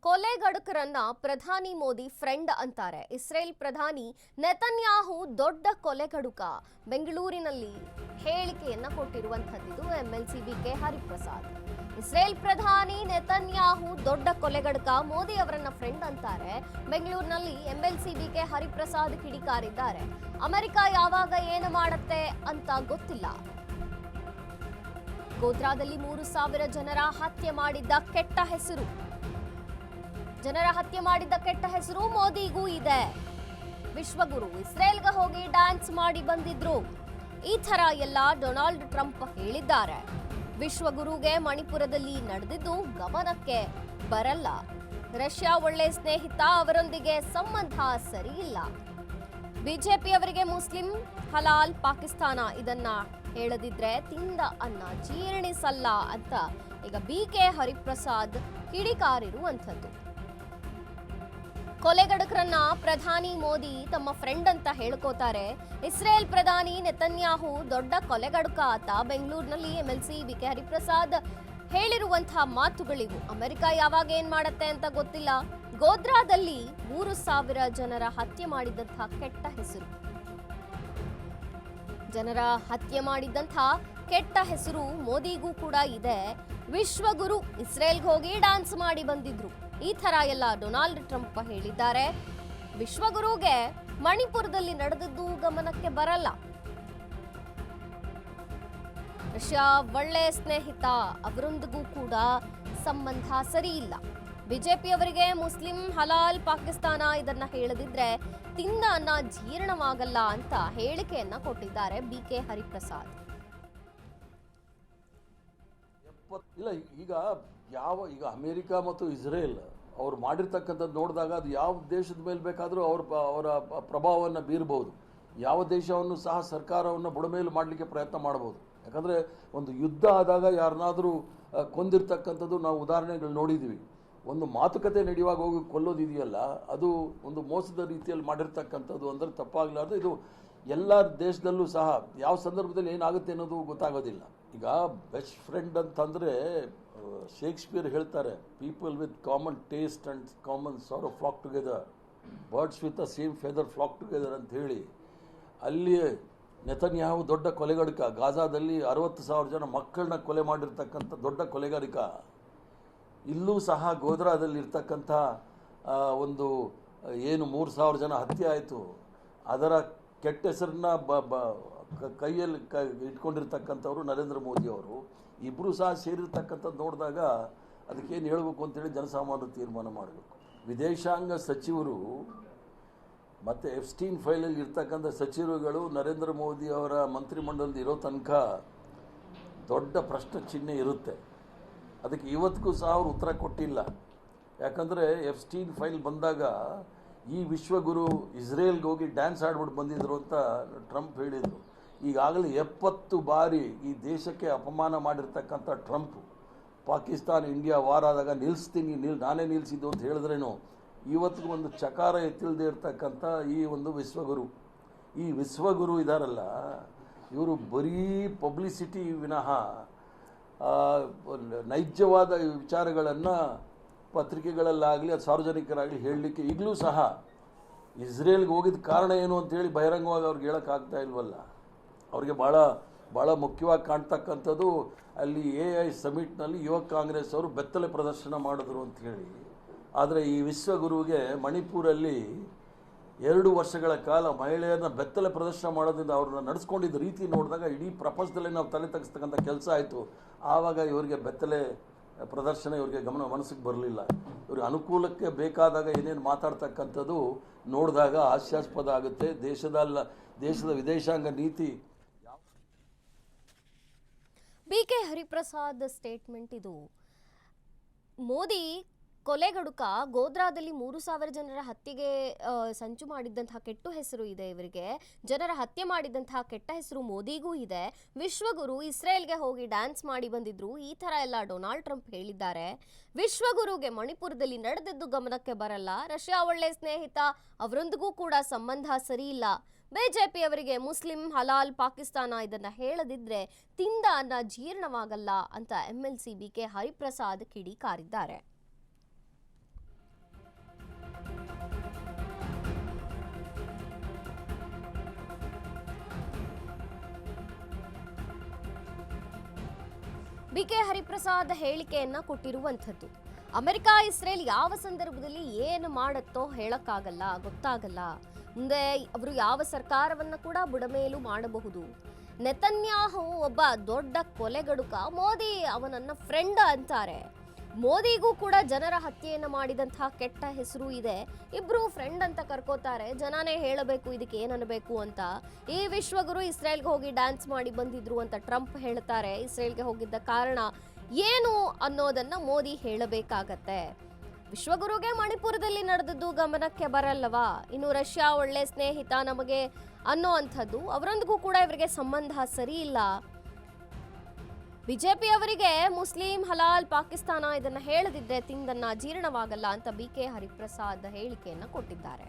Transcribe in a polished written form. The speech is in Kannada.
ಕೊಲೆಗಡುಕರನ್ನ ಪ್ರಧಾನಿ ಮೋದಿ ಫ್ರೆಂಡ್ ಅಂತಾರೆ. ಇಸ್ರೇಲ್ ಪ್ರಧಾನಿ ನೆತನ್ಯಾಹು ದೊಡ್ಡ ಕೊಲೆಗಡುಕ. ಬೆಂಗಳೂರಿನಲ್ಲಿ ಹೇಳಿಕೆಯನ್ನ ಕೊಟ್ಟಿರುವಂತದ್ದು ಎಂಎಲ್ಸಿ ಬಿಕೆ ಹರಿಪ್ರಸಾದ್. ಇಸ್ರೇಲ್ ಪ್ರಧಾನಿ ನೆತನ್ಯಾಹು ದೊಡ್ಡ ಕೊಲೆಗಡುಕ, ಮೋದಿ ಅವರನ್ನ ಫ್ರೆಂಡ್ ಅಂತಾರೆ. ಬೆಂಗಳೂರಿನಲ್ಲಿ ಎಂಎಲ್ಸಿ ಬಿಕೆ ಹರಿಪ್ರಸಾದ್ ಕಿಡಿಕಾರಿದ್ದಾರೆ. ಅಮೆರಿಕ ಯಾವಾಗ ಏನು ಮಾಡುತ್ತೆ ಅಂತ ಗೊತ್ತಿಲ್ಲ. ಗೋಧ್ರಾದಲ್ಲಿ 3,000 ಜನರ ಹತ್ಯೆ ಮಾಡಿದ್ದ ಕೆಟ್ಟ ಹೆಸರು. ಮೋದಿಗೂ ಇದೆ. ವಿಶ್ವಗುರು ಇಸ್ರೇಲ್ಗೆ ಹೋಗಿ ಡ್ಯಾನ್ಸ್ ಮಾಡಿ ಬಂದಿದ್ರು. ಈ ತರ ಎಲ್ಲ ಡೊನಾಲ್ಡ್ ಟ್ರಂಪ್ ಹೇಳಿದ್ದಾರೆ. ವಿಶ್ವಗುರುಗೆ ಮಣಿಪುರದಲ್ಲಿ ನಡೆದಿದ್ದು ಗಮನಕ್ಕೆ ಬರಲ್ಲ. ರಷ್ಯಾ ಒಳ್ಳೆ ಸ್ನೇಹಿತ, ಅವರೊಂದಿಗೆ ಸಂಬಂಧ ಸರಿಯಿಲ್ಲ. ಬಿಜೆಪಿಯವರಿಗೆ ಮುಸ್ಲಿಂ ಹಲಾಲ್, ಪಾಕಿಸ್ತಾನ ಇದನ್ನ ಹೇಳದಿದ್ರೆ ತಿಂದ ಅನ್ನ ಜೀರ್ಣಿಸಲ್ಲ ಅಂತ ಈಗ ಬಿಕೆ ಹರಿಪ್ರಸಾದ್ ಕಿಡಿಕಾರಿರುವಂಥದ್ದು. ಕೊಲೆಗಡುಕರನ್ನ ಪ್ರಧಾನಿ ಮೋದಿ ತಮ್ಮ ಫ್ರೆಂಡ್ ಅಂತ ಹೇಳ್ಕೋತಾರೆ. ಇಸ್ರೇಲ್ ಪ್ರಧಾನಿ ನೆತನ್ಯಾಹು ದೊಡ್ಡ ಕೊಲೆಗಡುಕ ಆತ. ಬೆಂಗಳೂರಿನಲ್ಲಿ ಎಂಎಲ್ಸಿ ಬಿಕೆ ಹರಿಪ್ರಸಾದ್ ಹೇಳಿರುವಂತಹ ಮಾತುಗಳಿವು. ಅಮೆರಿಕ ಯಾವಾಗ ಏನ್ ಮಾಡತ್ತೆ ಅಂತ ಗೊತ್ತಿಲ್ಲ. ಗೋಧ್ರಾದಲ್ಲಿ 3,000 ಜನರ ಹತ್ಯೆ ಮಾಡಿದಂತಹ ಕೆಟ್ಟ ಹೆಸರು. ಮೋದಿಗೂ ಕೂಡ ಇದೆ. ವಿಶ್ವಗುರು ಇಸ್ರೇಲ್ಗೆ ಹೋಗಿ ಡ್ಯಾನ್ಸ್ ಮಾಡಿ ಬಂದಿದ್ರು. ಈ ತರ ಎಲ್ಲ ಡೊನಾಲ್ಡ್ ಟ್ರಂಪ್ ಹೇಳಿದ್ದಾರೆ. ವಿಶ್ವಗುರುಗೆ ಮಣಿಪುರದಲ್ಲಿ ನಡೆದಿದ್ದು ಗಮನಕ್ಕೆ ಬರಲ್ಲ. ರಷ್ಯಾ ಒಳ್ಳೆ ಸ್ನೇಹಿತ, ಅವರೊಂದಿಗೂ ಕೂಡ ಸಂಬಂಧ ಸರಿ ಇಲ್ಲ. ಬಿಜೆಪಿಯವರಿಗೆ ಮುಸ್ಲಿಂ ಹಲಾಲ್, ಪಾಕಿಸ್ತಾನ ಇದನ್ನ ಹೇಳದಿದ್ರೆ ತಿಂದ ಅನ್ನ ಜೀರ್ಣವಾಗಲ್ಲ ಅಂತ ಹೇಳಿಕೆಯನ್ನ ಕೊಟ್ಟಿದ್ದಾರೆ ಬಿಕೆ ಹರಿಪ್ರಸಾದ್. ಇಲ್ಲ, ಈಗ ಅಮೆರಿಕ ಮತ್ತು ಇಸ್ರೇಲ್ ಅವ್ರು ಮಾಡಿರ್ತಕ್ಕಂಥದ್ದು ನೋಡಿದಾಗ ಅದು ಯಾವ ದೇಶದ ಮೇಲೆ ಬೇಕಾದರೂ ಅವರ ಪ್ರಭಾವವನ್ನು ಬೀರಬಹುದು. ಯಾವ ದೇಶವನ್ನು ಸಹ ಸರ್ಕಾರವನ್ನು ಬುಡಮೇಲು ಮಾಡಲಿಕ್ಕೆ ಪ್ರಯತ್ನ ಮಾಡಬಹುದು. ಯಾಕಂದರೆ ಒಂದು ಯುದ್ಧ ಆದಾಗ ಯಾರನ್ನಾದರೂ ಕೊಂದಿರ್ತಕ್ಕಂಥದ್ದು ನಾವು ಉದಾಹರಣೆಗಳು ನೋಡಿದ್ದೀವಿ. ಒಂದು ಮಾತುಕತೆ ನಡೆಯುವಾಗ ಹೋಗಿ ಕೊಲ್ಲೋದಿದೆಯಲ್ಲ, ಅದು ಒಂದು ಮೋಸದ ರೀತಿಯಲ್ಲಿ ಮಾಡಿರ್ತಕ್ಕಂಥದ್ದು ಅಂದರೆ ತಪ್ಪಾಗಲಾರ್ದು. ಇದು ಎಲ್ಲ ದೇಶದಲ್ಲೂ ಸಹ ಯಾವ ಸಂದರ್ಭದಲ್ಲಿ ಏನಾಗುತ್ತೆ ಅನ್ನೋದು ಗೊತ್ತಾಗೋದಿಲ್ಲ. ಈಗ ಬೆಸ್ಟ್ ಫ್ರೆಂಡ್ ಅಂತಂದರೆ ಶೇಕ್ಸ್ಪಿಯರ್ ಹೇಳ್ತಾರೆ, people with common taste and common sorrow flock together, birds with the same feather flock together ಅಂತ ಹೇಳಿ, ಅಲ್ಲಿ ನೆತನ್ಯಾಹು ದೊಡ್ಡ ಕೊಲೆಗಡುಕ. ಗಾಜಾದಲ್ಲಿ 60,000 ಜನ ಮಕ್ಕಳನ್ನ ಕೊಲೆ ಮಾಡಿರ್ತಕ್ಕಂಥ ದೊಡ್ಡ ಕೊಲೆಗಡುಕ. ಇಲ್ಲೂ ಸಹ ಗೋಧ್ರಾದಲ್ಲಿ ಇರ್ತಕ್ಕಂಥ ಒಂದು ಏನು 3,000 ಜನ ಹತ್ಯೆ ಆಯಿತು, ಅದರ ಕೆಟ್ಟ ಹೆಸರನ್ನ ಕೈಯಲ್ಲಿ ಇಟ್ಕೊಂಡಿರ್ತಕ್ಕಂಥವ್ರು ನರೇಂದ್ರ ಮೋದಿ ಅವರು. ಇಬ್ಬರು ಸಹ ಸೇರಿರ್ತಕ್ಕಂಥದ್ದು ನೋಡಿದಾಗ ಅದಕ್ಕೇನು ಹೇಳಬೇಕು ಅಂತೇಳಿ ಜನಸಾಮಾನ್ಯರು ತೀರ್ಮಾನ ಮಾಡಬೇಕು. ವಿದೇಶಾಂಗ ಸಚಿವರು ಮತ್ತು ಎಫ್ಸ್ಟೀನ್ ಫೈಲಲ್ಲಿ ಇರ್ತಕ್ಕಂಥ ಸಚಿವರುಗಳು ನರೇಂದ್ರ ಮೋದಿ ಅವರ ಮಂತ್ರಿಮಂಡಲದ ಇರೋ ತನಕ ದೊಡ್ಡ ಪ್ರಶ್ನೆ ಚಿಹ್ನೆ ಇರುತ್ತೆ. ಅದಕ್ಕೆ ಇವತ್ತಿಗೂ ಸಹ ಅವರು ಉತ್ತರ ಕೊಟ್ಟಿಲ್ಲ. ಯಾಕಂದರೆ ಎಫ್ಸ್ಟೀನ್ ಫೈಲ್ ಬಂದಾಗ ಈ ವಿಶ್ವಗುರು ಇಸ್ರೇಲ್ಗೆ ಹೋಗಿ ಡ್ಯಾನ್ಸ್ ಆಡ್ಬಿಟ್ಟು ಬಂದಿದ್ರು ಅಂತ ಟ್ರಂಪ್ ಹೇಳಿದರು. ಈಗಾಗಲೇ 70 ಬಾರಿ ಈ ದೇಶಕ್ಕೆ ಅಪಮಾನ ಮಾಡಿರ್ತಕ್ಕಂಥ ಟ್ರಂಪ್ ಪಾಕಿಸ್ತಾನ ಇಂಡಿಯಾ ವಾರ್ ಆದಾಗ ನಾನೇ ನಿಲ್ಲಿಸಿದ್ದು ಅಂತ ಹೇಳಿದ್ರೇನು ಇವತ್ತಿಗೂ ಒಂದು ಚಕಾರ ಎತ್ತಿಲ್ಲದೆ ಇರ್ತಕ್ಕಂಥ ಈ ಒಂದು ವಿಶ್ವಗುರು ಇದಾರಲ್ಲ, ಇವರು ಬರೀ ಪಬ್ಲಿಸಿಟಿ ವಿನಃ ನೈಜವಾದ ವಿಚಾರಗಳನ್ನು ಪತ್ರಿಕೆಗಳಲ್ಲಾಗಲಿ ಅದು ಸಾರ್ವಜನಿಕರಾಗಲಿ ಹೇಳಲಿಕ್ಕೆ ಈಗಲೂ ಸಹ ಇಸ್ರೇಲ್ಗೆ ಹೋಗಿದ್ದ ಕಾರಣ ಏನು ಅಂತೇಳಿ ಬಹಿರಂಗವಾಗಿ ಅವ್ರಿಗೆ ಹೇಳೋಕ್ಕಾಗ್ತಾ ಇಲ್ವಲ್ಲ. ಅವ್ರಿಗೆ ಭಾಳ ಮುಖ್ಯವಾಗಿ ಕಾಣ್ತಕ್ಕಂಥದ್ದು ಅಲ್ಲಿ AI ಸಮಿಟ್ನಲ್ಲಿ ಯುವ ಕಾಂಗ್ರೆಸ್ ಅವರು ಬೆತ್ತಲೆ ಪ್ರದರ್ಶನ ಮಾಡಿದ್ರು ಅಂತ ಹೇಳಿ. ಆದರೆ ಈ ವಿಶ್ವಗುರುವಿಗೆ ಮಣಿಪುರಲ್ಲಿ 2 ವರ್ಷಗಳ ಕಾಲ ಮಹಿಳೆಯರನ್ನ ಬೆತ್ತಲೆ ಪ್ರದರ್ಶನ ಮಾಡೋದ್ರಿಂದ ಅವ್ರನ್ನ ನಡೆಸ್ಕೊಂಡಿದ್ದ ರೀತಿ ನೋಡಿದಾಗ ಇಡೀ ಪ್ರಪಂಚದಲ್ಲೇ ನಾವು ತಲೆ ತಗ್ಸ್ತಕ್ಕಂಥ ಕೆಲಸ ಆಯಿತು. ಆವಾಗ ಇವರಿಗೆ ಬೆತ್ತಲೆ ಪ್ರದರ್ಶನ ಇವರಿಗೆ ಮನಸ್ಸಿಗೆ ಬರಲಿಲ್ಲ. ಇವ್ರಿಗೆ ಅನುಕೂಲಕ್ಕೆ ಬೇಕಾದಾಗ ಏನೇನು ಮಾತಾಡ್ತಕ್ಕಂಥದ್ದು ನೋಡಿದಾಗ ಹಾಸ್ಯಾಸ್ಪದ ಆಗುತ್ತೆ. ದೇಶದ ವಿದೇಶಾಂಗ ನೀತಿ. ಬಿಕೆ ಹರಿಪ್ರಸಾದ್ ಸ್ಟೇಟ್ಮೆಂಟ್ ಇದು. ಮೋದಿ ಕೊಲೆಗಡುಕ, ಗೋಧ್ರಾದಲ್ಲಿ 3,000 ಜನರ ಹತ್ಯೆಗೆ ಸಂಚು ಮಾಡಿದ್ದಂತಹ ಕೆಟ್ಟ ಹೆಸರು ಇದೆ ಇವರಿಗೆ. ಜನರ ಹತ್ಯೆ ಮಾಡಿದಂತಹ ಕೆಟ್ಟ ಹೆಸರು ಮೋದಿಗೂ ಇದೆ. ವಿಶ್ವಗುರು ಇಸ್ರೇಲ್ಗೆ ಹೋಗಿ ಡ್ಯಾನ್ಸ್ ಮಾಡಿ ಬಂದಿದ್ರು. ಈ ತರ ಎಲ್ಲ ಡೊನಾಲ್ಡ್ ಟ್ರಂಪ್ ಹೇಳಿದ್ದಾರೆ. ವಿಶ್ವಗುರುಗೆ ಮಣಿಪುರದಲ್ಲಿ ನಡೆದಿದ್ದು ಗಮನಕ್ಕೆ ಬರಲ್ಲ. ರಷ್ಯಾ ಒಳ್ಳೆ ಸ್ನೇಹಿತ, ಅವರೊಂದಿಗೂ ಕೂಡ ಸಂಬಂಧ ಸರಿ ಇಲ್ಲ. ಬಿಜೆಪಿಯವರಿಗೆ ಮುಸ್ಲಿಂ ಹಲಾಲ್, ಪಾಕಿಸ್ತಾನ ಇದನ್ನ ಹೇಳದಿದ್ರೆ ತಿಂದ ಅನ್ನ ಜೀರ್ಣವಾಗಲ್ಲ ಅಂತ ಎಂಎಲ್ಸಿ ಬಿಕೆ ಹರಿಪ್ರಸಾದ್ ಕಿಡಿಕಾರಿದ್ದಾರೆ. BK ಹರಿಪ್ರಸಾದ್ ಹೇಳಿಕೆಯನ್ನ ಕೊಟ್ಟಿರುವಂಥದ್ದು. ಅಮೆರಿಕ ಇಸ್ರೇಲ್ ಯಾವ ಸಂದರ್ಭದಲ್ಲಿ ಏನು ಮಾಡುತ್ತೋ ಹೇಳಕ್ಕಾಗಲ್ಲ, ಗೊತ್ತಾಗಲ್ಲ. ಮುಂದೆ ಅವರು ಯಾವ ಸರ್ಕಾರವನ್ನ ಕೂಡ ಬುಡಮೇಲು ಮಾಡಬಹುದು. ನೆತನ್ಯಾಹು ಒಬ್ಬ ದೊಡ್ಡ ಕೊಲೆಗಡುಕ, ಮೋದಿ ಅವನನ್ನ ಫ್ರೆಂಡ್ ಅಂತಾರೆ. ಮೋದಿಗೂ ಕೂಡ ಜನರ ಹತ್ಯೆಯನ್ನು ಮಾಡಿದಂತಹ ಕೆಟ್ಟ ಹೆಸರು ಇದೆ. ಇಬ್ರು ಫ್ರೆಂಡ್ ಅಂತ ಕರ್ಕೋತಾರೆ. ಜನನೇ ಹೇಳಬೇಕು ಇದಕ್ಕೆ ಏನನ್ನಬೇಕು ಅಂತ. ಈ ವಿಶ್ವಗುರು ಇಸ್ರೇಲ್ಗೆ ಹೋಗಿ ಡ್ಯಾನ್ಸ್ ಮಾಡಿ ಬಂದಿದ್ರು ಅಂತ ಟ್ರಂಪ್ ಹೇಳ್ತಾರೆ. ಇಸ್ರೇಲ್ಗೆ ಹೋಗಿದ್ದ ಕಾರಣ ಏನು ಅನ್ನೋದನ್ನ ಮೋದಿ ಹೇಳಬೇಕಾಗತ್ತೆ. ವಿಶ್ವಗುರುಗೆ ಮಣಿಪುರದಲ್ಲಿ ನಡೆದದ್ದು ಗಮನಕ್ಕೆ ಬರಲ್ಲವಾ? ಇನ್ನು ರಷ್ಯಾ ಒಳ್ಳೆ ಸ್ನೇಹಿತ ನಮಗೆ ಅನ್ನೋ ಅಂಥದ್ದು, ಅವರೊಂದಿಗೂ ಕೂಡ ಇವರಿಗೆ ಸಂಬಂಧ ಸರಿ ಇಲ್ಲ. ಬಿಜೆಪಿ ಅವರಿಗೆ ಮುಸ್ಲಿಂ ಹಲಾಲ್ ಪಾಕಿಸ್ತಾನ ಇದನ್ನ ಹೇಳದಿದ್ರೆ ತಿಂದನ್ನ ಜೀರ್ಣವಾಗಲ್ಲ ಅಂತ BK ಹರಿಪ್ರಸಾದ್ ಹೇಳಿಕೆಯನ್ನ ಕೊಟ್ಟಿದ್ದಾರೆ.